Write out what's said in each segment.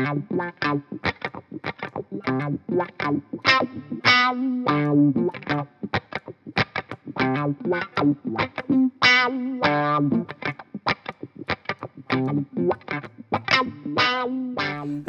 Hey,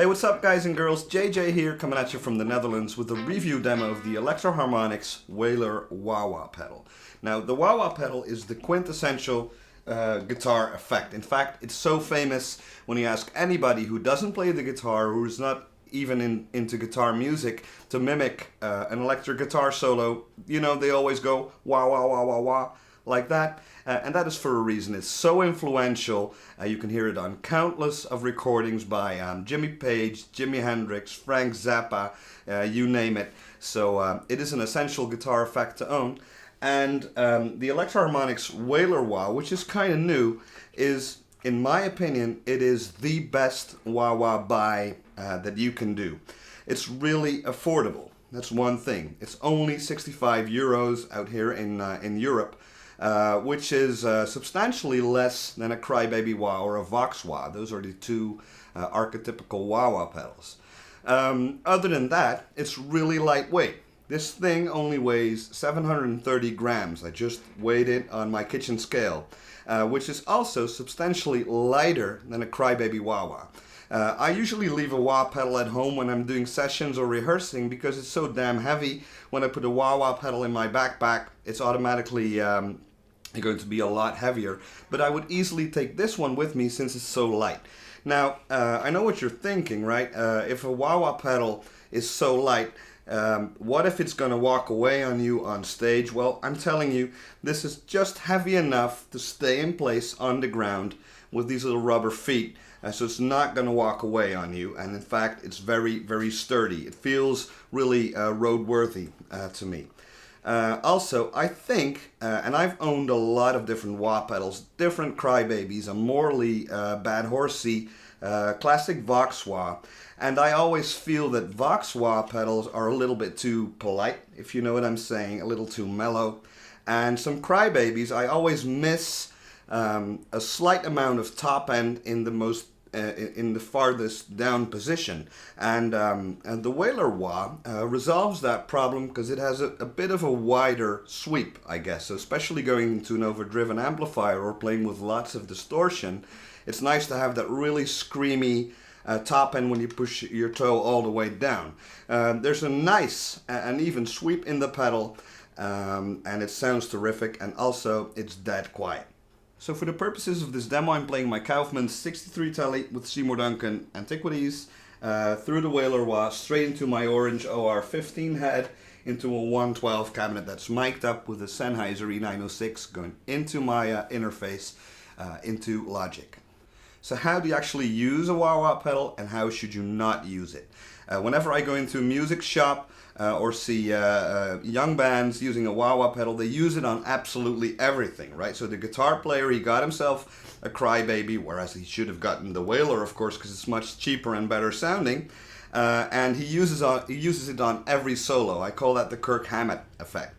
what's up guys and girls? JJ here, coming at you from the Netherlands with a review demo of the Electro-Harmonix Wailer Wah pedal. Now, the Wah pedal is the quintessential guitar effect. In fact, it's so famous when you ask anybody who doesn't play the guitar, who's not even into guitar music, to mimic an electric guitar solo. You know, they always go wah wah wah wah wah like that, and that is for a reason. It's so influential. You can hear it on countless of recordings by Jimmy Page, Jimi Hendrix, Frank Zappa, you name it. So it is an essential guitar effect to own. And the Electro-Harmonix Wailer Wah, which is kind of new, is, in my opinion, it is the best wah-wah buy that you can do. It's really affordable. That's one thing. It's only 65 euros out here in Europe, which is substantially less than a Crybaby Wah or a Vox Wah. Those are the two archetypical wah-wah pedals. Other than that, it's really lightweight. This thing only weighs 730 grams. I just weighed it on my kitchen scale, which is also substantially lighter than a Crybaby Wah-Wah. I usually leave a wah pedal at home when I'm doing sessions or rehearsing because it's so damn heavy. When I put a wah pedal in my backpack, it's automatically going to be a lot heavier. But I would easily take this one with me since it's so light. Now, I know what you're thinking, right? If a wah pedal is so light, what if it's going to walk away on you on stage? Well, I'm telling you, this is just heavy enough to stay in place on the ground with these little rubber feet, so it's not going to walk away on you, and in fact it's very, very sturdy. It feels really roadworthy to me. Also, I think, and I've owned a lot of different wah pedals, different Crybabies, a Morley, Bad Horsey, classic Vox Wah, and I always feel that Vox Wah pedals are a little bit too polite, if you know what I'm saying, a little too mellow. And some Crybabies, I always miss a slight amount of top end in the most in the farthest down position, and the Wailer Wah resolves that problem because it has a bit of a wider sweep, I guess. So especially going into an overdriven amplifier or playing with lots of distortion, it's nice to have that really screamy top end when you push your toe all the way down. There's a nice and even sweep in the pedal, and it sounds terrific, and also it's dead quiet. So for the purposes of this demo, I'm playing my Kaufman 63 Tele with Seymour Duncan Antiquities through the Wailer Wah straight into my orange OR15 head into a 112 cabinet that's mic'd up with a Sennheiser E906 going into my interface into Logic. So how do you actually use a wah-wah pedal, and how should you not use it? Whenever I go into a music shop or see young bands using a wah-wah pedal, they use it on absolutely everything, right? So the guitar player, he got himself a Crybaby, whereas he should have gotten the Wailer, of course, because it's much cheaper and better sounding. And he uses it on every solo. I call that the Kirk Hammett effect.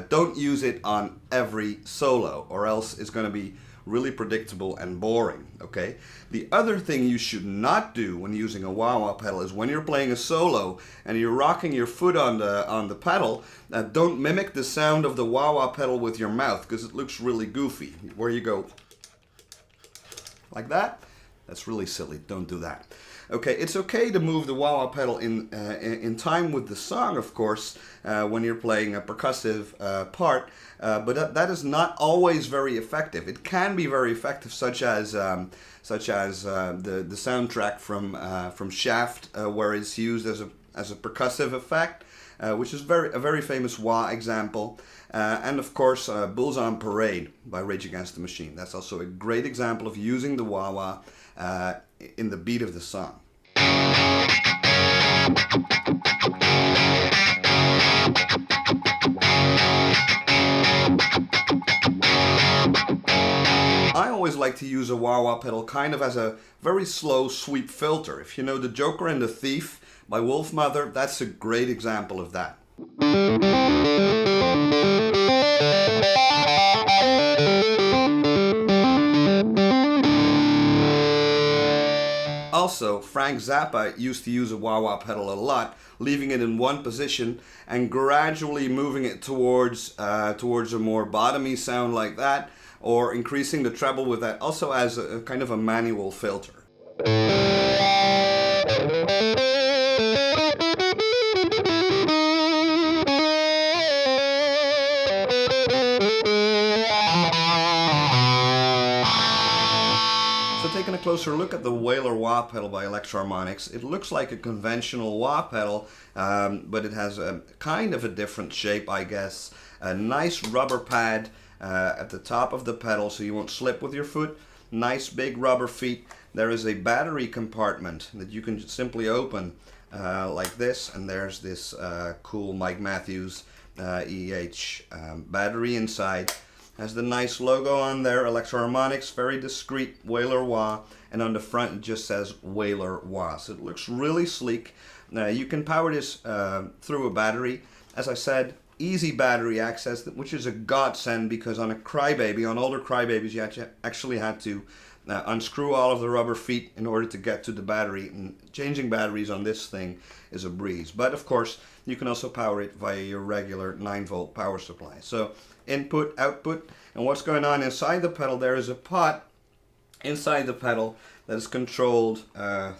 Don't use it on every solo, or else it's going to be really predictable and boring, okay? The other thing you should not do when using a wah-wah pedal is when you're playing a solo and you're rocking your foot on the pedal, don't mimic the sound of the wah-wah pedal with your mouth, because it looks really goofy. Where you go like that, that's really silly. Don't do that. Okay, it's okay to move the wah-wah pedal in time with the song, of course, when you're playing a percussive part, but that is not always very effective. It can be very effective, such as the soundtrack from Shaft, where it's used as a percussive effect, which is a very famous wah example, and of course Bulls on Parade by Rage Against the Machine. That's also a great example of using the wah-wah in the beat of the song. I always like to use a wah-wah pedal kind of as a very slow sweep filter. If you know The Joker and the Thief by Wolfmother, that's a great example of that. Also, Frank Zappa used to use a wah-wah pedal a lot, leaving it in one position and gradually moving it towards a more bottomy sound like that, or increasing the treble with that, also as a kind of a manual filter. So taking a closer look at the Wailer Wah pedal by Electro-Harmonix, it looks like a conventional wah pedal, but it has a kind of a different shape, I guess. A nice rubber pad at the top of the pedal so you won't slip with your foot. Nice big rubber feet. There is a battery compartment that you can simply open like this, and there's this cool Mike Matthews EH battery inside. Has the nice logo on there, Electro-Harmonix, very discreet, Wailer Wah, and on the front it just says Wailer Wah. So it looks really sleek. You can power this through a battery. As I said, easy battery access, which is a godsend, because on a Crybaby, on older Crybabies, you actually had to unscrew all of the rubber feet in order to get to the battery, and changing batteries on this thing is a breeze. But of course, you can also power it via your regular 9-volt power supply. So input, output, and what's going on inside the pedal, there is a pot inside the pedal that is controlled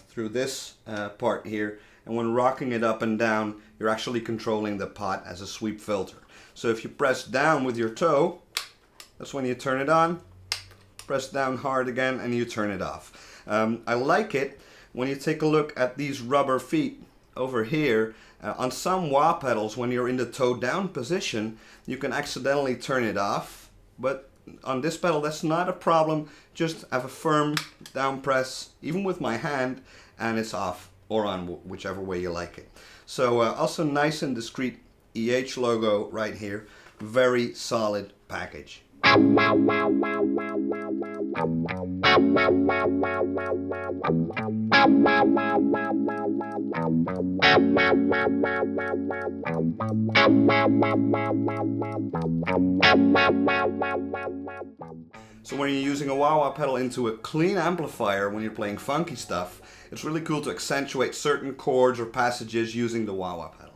through this part here, and when rocking it up and down, you're actually controlling the pot as a sweep filter. So if you press down with your toe, that's when you turn it on. Press down hard again and you turn it off. I like it when you take a look at these rubber feet over here. On some wah pedals, when you're in the toe down position, you can accidentally turn it off, but on this pedal that's not a problem. Just have a firm down press, even with my hand, and it's off or on, whichever way you like it. So also nice and discreet EH logo right here. Very solid package. So when you're using a wah-wah pedal into a clean amplifier, when you're playing funky stuff, it's really cool to accentuate certain chords or passages using the wah-wah pedal.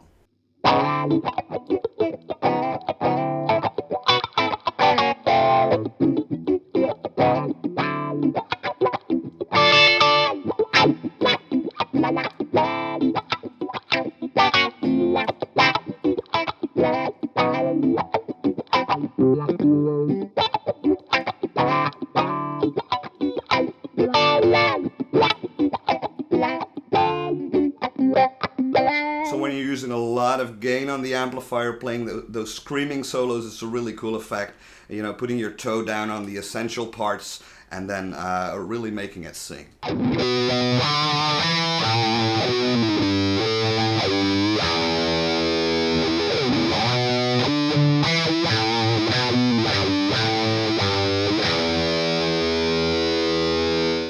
So when you're using a lot of gain on the amplifier, playing those screaming solos, it's a really cool effect. You know, putting your toe down on the essential parts and then really making it sing.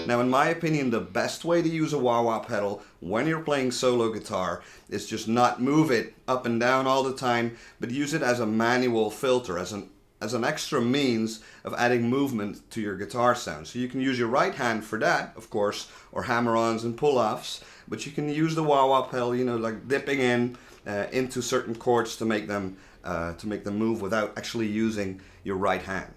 Now, in my opinion, the best way to use a wah-wah pedal when you're playing solo guitar is just not move it up and down all the time, but use it as a manual filter, as an extra means of adding movement to your guitar sound. So you can use your right hand for that, of course, or hammer-ons and pull-offs, but you can use the wah-wah pedal, you know, like dipping in into certain chords to make them move without actually using your right hand.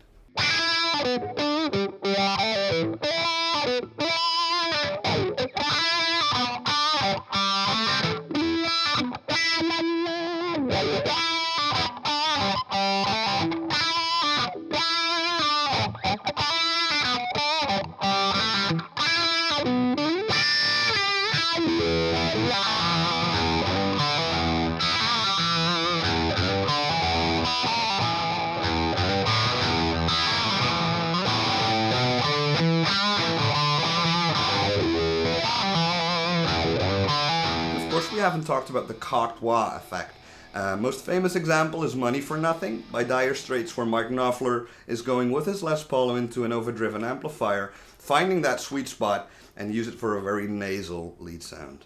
We haven't talked about the cocked wah effect. Most famous example is Money for Nothing by Dire Straits, where Mark Knopfler is going with his Les Paul into an overdriven amplifier, finding that sweet spot and use it for a very nasal lead sound.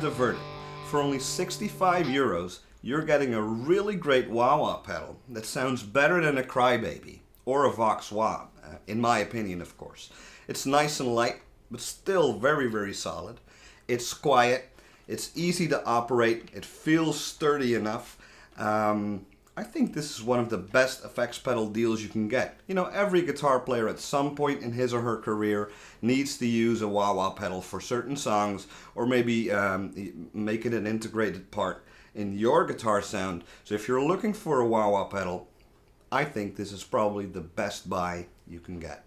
the verdict. For only 65 euros, you're getting a really great wah-wah pedal that sounds better than a Crybaby or a Vox Wah, in my opinion, of course. It's nice and light, but still very, very solid. It's quiet, it's easy to operate, it feels sturdy enough. I think this is one of the best effects pedal deals you can get. You know, every guitar player at some point in his or her career needs to use a wah-wah pedal for certain songs, or maybe make it an integrated part in your guitar sound. So if you're looking for a wah-wah pedal, I think this is probably the best buy you can get.